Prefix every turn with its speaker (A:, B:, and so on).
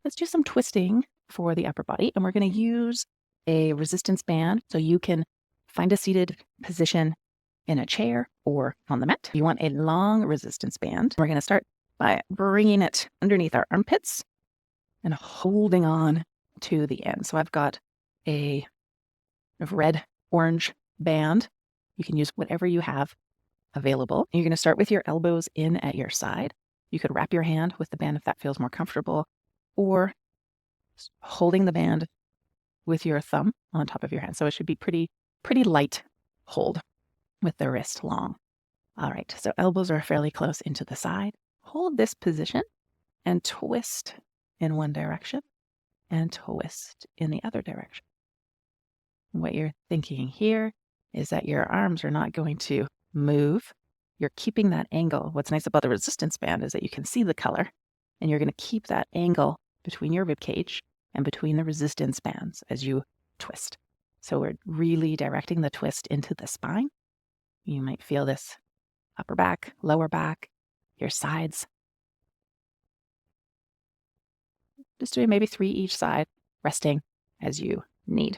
A: let's do some twisting for the upper body. And we're going to use a resistance band. So you can find a seated position in a chair or on the mat. You want a long resistance band. We're going to start by bringing it underneath our armpits and holding on to the end. So I've got a red, orange band. You can use whatever you have available. You're going to start with your elbows in at your side. You could wrap your hand with the band if that feels more comfortable, or holding the band with your thumb on top of your hand. So it should be pretty light hold with the wrist long. All right, so elbows are fairly close into the side. Hold this position and twist in one direction and twist in the other direction. What you're thinking here is that your arms are not going to move. You're keeping that angle. What's nice about the resistance band is that you can see the color, and you're going to keep that angle between your rib cage and between the resistance bands as you twist. So we're really directing the twist into the spine. You might feel this upper back, lower back, your sides. Just doing maybe 3 each side, resting as you need.